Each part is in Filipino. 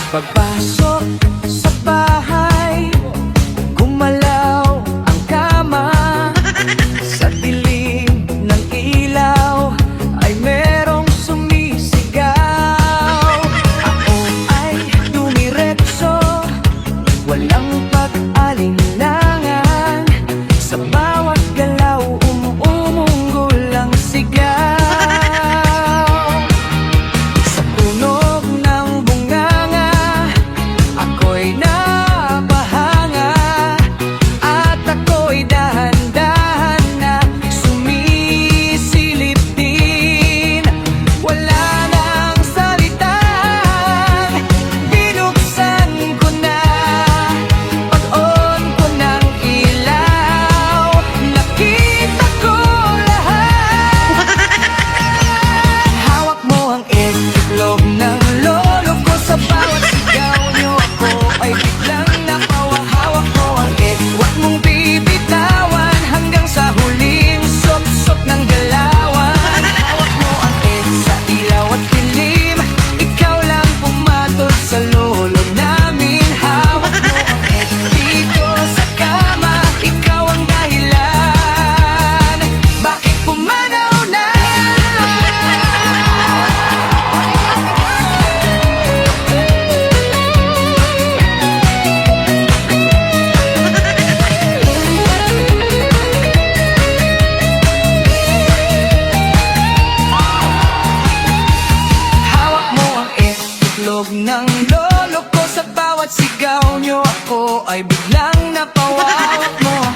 Pagpasok sa bahay, gumalaw ang kama. Sa dilim ng ilaw ay merong sumisigaw. Ako ay dumiretso, walang pag-alinlangan. Sa bawat galaw, umuunggol ang sigaw. Sa tunog ng bunganga, ako'y napahanga. At ako'y dahan-dahan na sumisilip din. Wala nang salitan, binuksan ko na. Pag-on ko ng ilaw, nakita ko lahat. Hawak mo ang itlog ng lolo ko. Sa bawat sigaw niyo ako ay biglang napawa. Hawak mo ang huwag mong bibitawan hanggang sa huling sop-sop ng galawan. Hawak mo ang sa ilaw at dilim, ikaw lang pumatol sa lolo namin. Hawak mo ang dito sa kama, ikaw ang dahilan bakit pumanaw na. Hawak mo ang itlog ng lolo ko. Sa bawat sigaw niyo ako ay biglang napawa. Hawak mo ang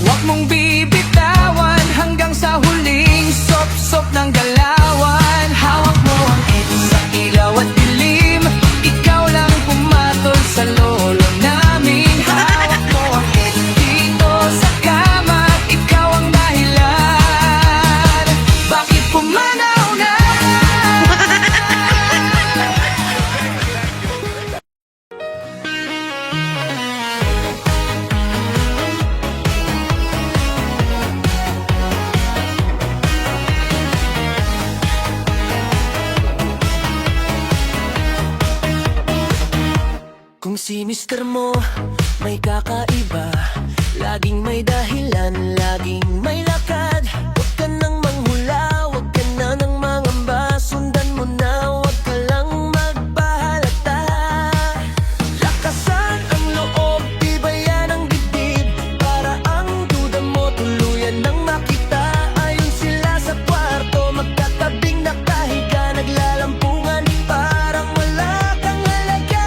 huwag mong bibitawan hanggang sa huling sop-sop ng galawan. Hawak mo ang sa ilaw at dilim, ikaw lang pumatol sa lolo namin. Hawak mo ang dito sa kama, ikaw ang dahilan bakit pumanaw na. Kung si mister mo may kakaiba, laging may dahilan, laging may lakad. Huwag ka nang manghula, huwag ka na nang mangamba. Sundan mo na, huwag ka lang magpahalata. Lakasan ang loob, tibayan ang dibdib, para ang duda mo tuluyan nang makita. Ayon sila sa kwarto, magkatabing nakahiga, naglalampungan, parang wala kang halaga.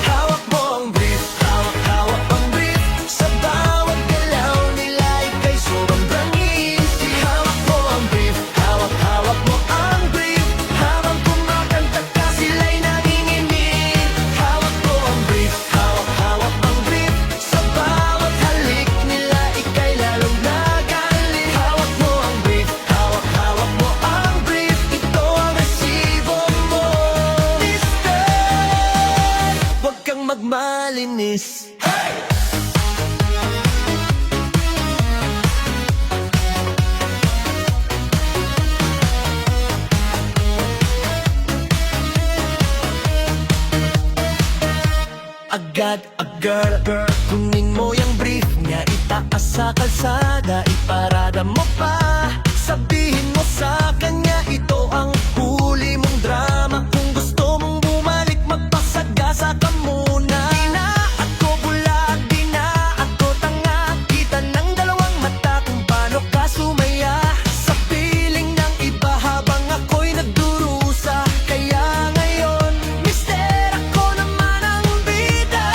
Hawak mo ang brief, hawak ang brief. Sa bawat galaw nila ika'y sobrang easy. Hawak mo ang brief, hawak mo ang brief. Habang kumakanta ka sila'y nanginginig. Hawak mo ang brief, hawak ang brief. Sa bawat halik nila ika'y lalong nagalit. Hawak mo ang brief, hawak mo ang brief. Ito ang resibo mo, mister. Huwag kang magmalinis. Agad-agad, kunin mo yung brief niya, itaas sa kalsada, iparada mo pa. Sabihin mo sa kanya, ito ang huli mong drama. Kung gusto mong bumalik, magpasagasa ka muna. Di na ako bulag, di na ako tanga. Kita ng dalawang mata kung paano ka sumaya sa piling ng iba habang ako'y nagdurusa. Kaya ngayon, mister, ako naman ang bida.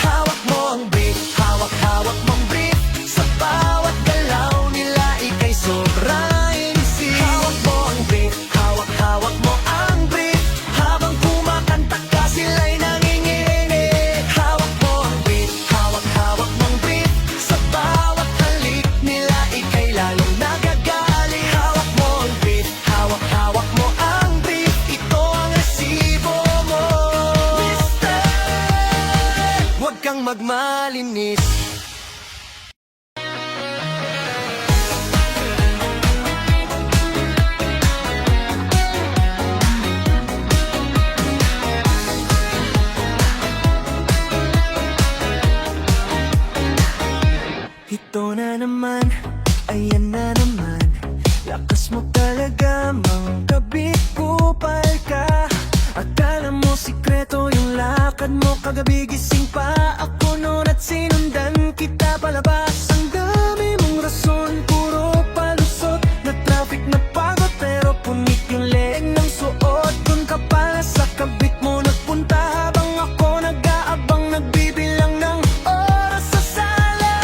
Hawak mo ang brief, hawak mong brief. Sa bawat galaw nila ika'y sobrang easy. Hawak mo ang brief, hawak mo ang brief. Habang kumakanta ka sila'y nanginginig. Hawak mo ang brief, hawak mong brief. Sa bawat halik nila ika'y lalong nagagalit. Hawak mo ang brief, hawak mo ang brief. Ito ang resibo mo, mister. Huwag kang magmalinis. talaga mang kabit kupal ka. Akala mo sikreto yung lakad mo, kagabi gising pa ako noon at sinundan kita palabas. Ang dami mong rason, puro palusot na traffic na pagod, pero punit yung leeg ng suot. Dun ka pala sa kabit mo nagpunta, habang ako nag-aabang nagbibilang ng oras sa sala.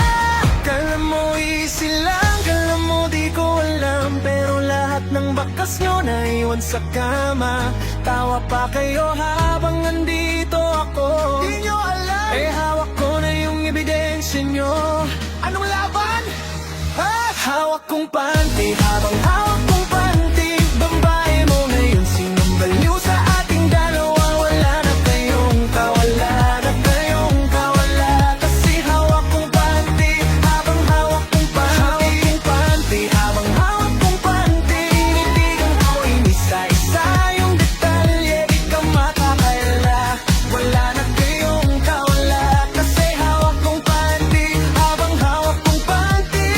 Kala mo easy lang, kala mo di ko alam, pero lahat ng bakas nyo naiwan sa kama. Tawa pa kayo habang nandito ako. Di nyo alam, eh hawak ko na yung ebidensya nyo. Anong laban? Ha? Hawak kong panty, habang hawak kong panty, babae mo ngayon sinong baliw sa ating dalawa. Wala na kayong kawala, na kayong kawala. Kasi hawak kong panty, habang hawak kong panty, habang hawak kong panty, tinitigan ko inisa-isa yung detalye, di ka makakaila. Wala na kayong kawala, kasi hawak kong panty, habang hawak kong panty.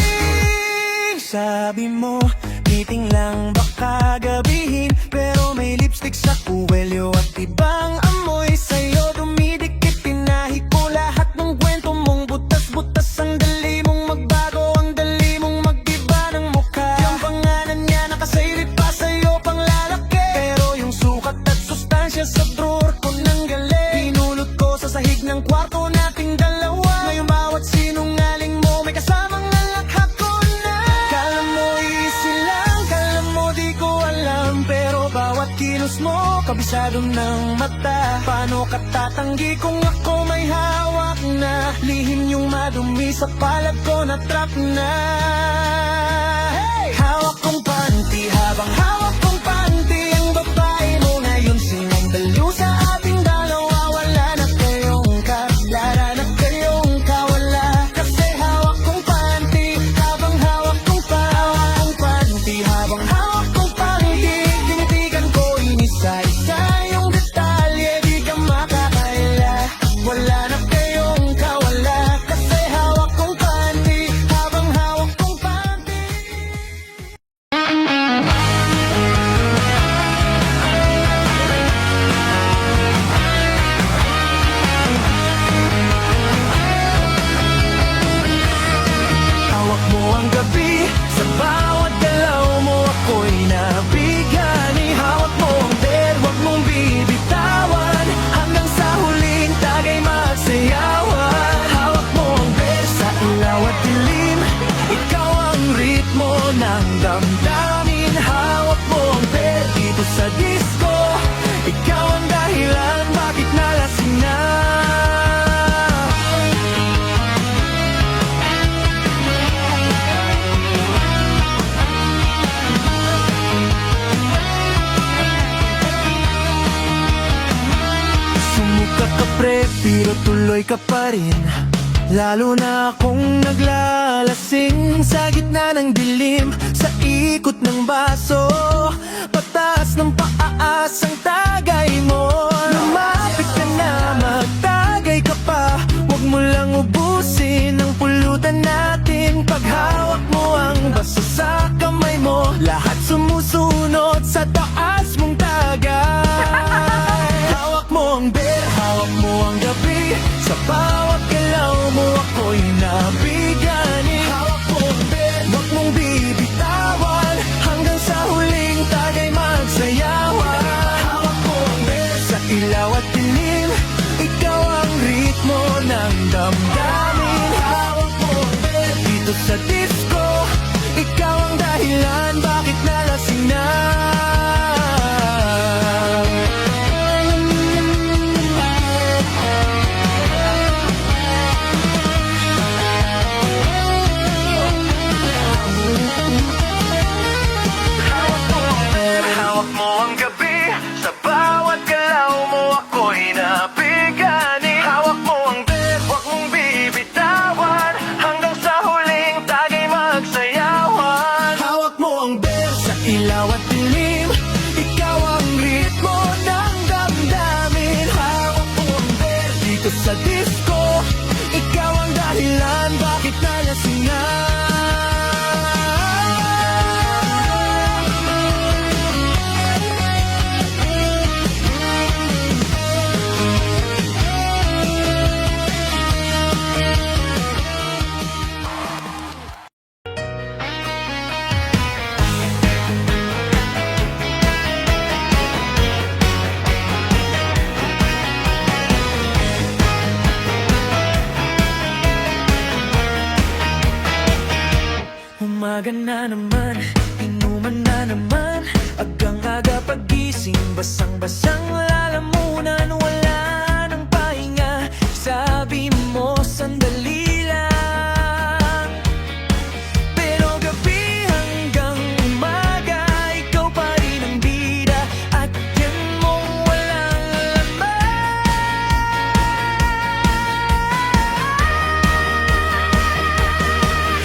Sabi mo, meeting lang baka gabihin, pero may lipstick sa kuwelyo at ibang amoy sa'yo dumidikit. Tinahi ko lahat ng kwento mong butas-butas. Ang dali mong magbago, ang dali mong mag-iba ng mukha. Yung pangalan niya nakasailip pa sa'yo pang lalaki, pero yung sukat at sustansya sa drawer ko nang galing. Pinulot ko sa sahig ng kwarto nating dalawa. Ngayon bawat sinungaling mo may kasamang nalakhak ko na. Kala mo easy lang, kala mo di ko alam, pero bawat kilos mo kabisado ng mata. Paano ka tatanggi kung ako may hawak na? Lihim yung madumi sa palad ko na trap na. Hey! Hawak kong panty, habang hawak kong panty, ang babae mo ngayon sinong baliw sa ating dalawa. Wala na kayong kakilala, na kayong kawala. Kasi hawak kong panty, habang hawak kong panty, habang hawak kong panty, tinitigan ko inisa-isa yung detalye, di ka makakaila. Wala na kayong kawala, kasi hawak kong panty, habang hawak kong panty. Hawak mo ang gabi, sa bawat galaw mo ako'y nabigani. Hawak mo ang bed, wag mong bibitawan, hanggang sa huling tagay magsayawan. Hawak mo ang bed, sa ilaw at dilim, ikaw ang ritmo ng damdamin. Hawak mo ang bed, dito sa disco, ikaw ang dahilan bakit nalasing na. Sumuka ka pre, pero tuloy ka pa rin. Lalo na akong naglalasing sa gitna ng dilim, sa ikot ng baso, pataas ng paaas ang tagay mo. Lumapit ka na, magtagay ka pa, huwag mo lang ubusin ang pulutan natin. Paghawak mo ang baso sa kamay mo, lahat sumusunod sa taas mong tagay. Hawak mo ang beer, hawak mo ang gabi, sa bawat galaw mo ako'y nabigani. Hawak mo ang beer, wag mong bibitawan, hanggang sa huling tagay magsayawan. Hawak mo ang beer, sa ilaw at dilim, ikaw ang ritmo ng damdamin. Hawak mo ang beer, dito sa disco, ikaw ang dahilan bakit nalasing na. Umaga na naman, inuman na naman. Agang-aga pagising, basang-basang lalamunan. Wala nang pahinga, sabi mo sandali lang. Pero gabi hanggang umaga, ikaw pa rin ang bida. At yan mong walang laman.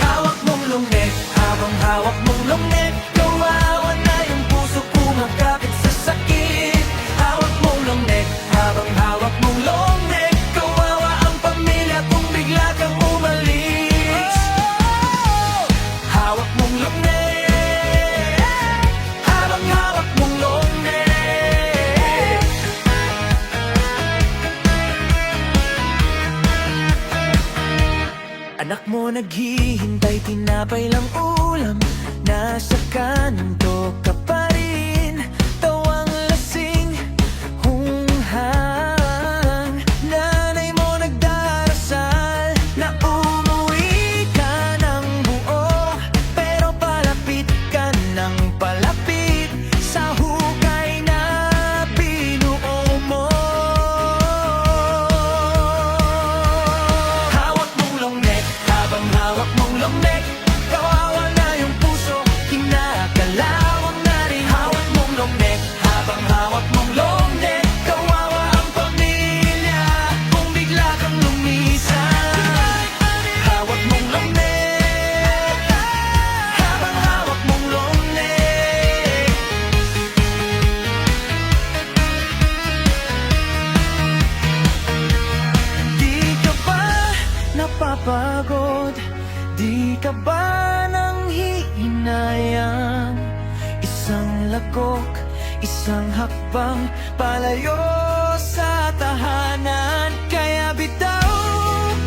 Hawak mong lungeg, habang hawak mong lungeg, kawawa na yung puso kumakapit sa sakit. Hawak mong lungeg, habang hawak mong lungeg, kawawa ang pamilya kung bigla kang umalis. Hawak mong lungeg, habang hawak mong lungeg. Anak mo naghihintay, tinapay lang ulam. Nasa kanto ka pa rin, tawang lasing, hunghang. Nanay mo nagdarasal na umuwi ka ng buo, pero palapit ka ng palapit sa hukay na binuo mo. Hawak mong lungeg, habang hawak mong lungeg, kawawa na yung puso, kinakalawang na rin. Hawak mong lungeg, habang hawak mong lungeg, kawawa ang pamilya kung bigla kang lumisan. Hawak mong lungeg, habang hawak mong lungeg. Di ka ba napapagod? Di ka ba nang hihinayang? Isang lagok, isang hakbang, palayo sa tahanan. Kaya bitaw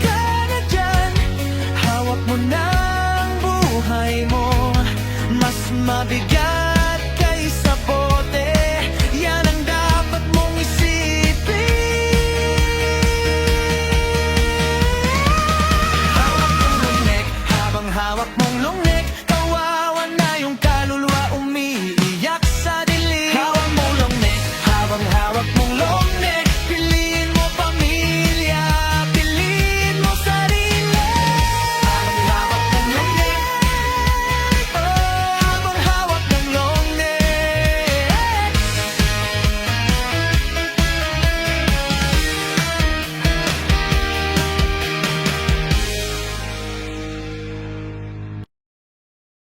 ka na dyan, hawak mo na ang buhay mo. Mas mabigat kaysa bote, yan ang dapat mong isipin. Hawak mong lungeg, habang hawak mo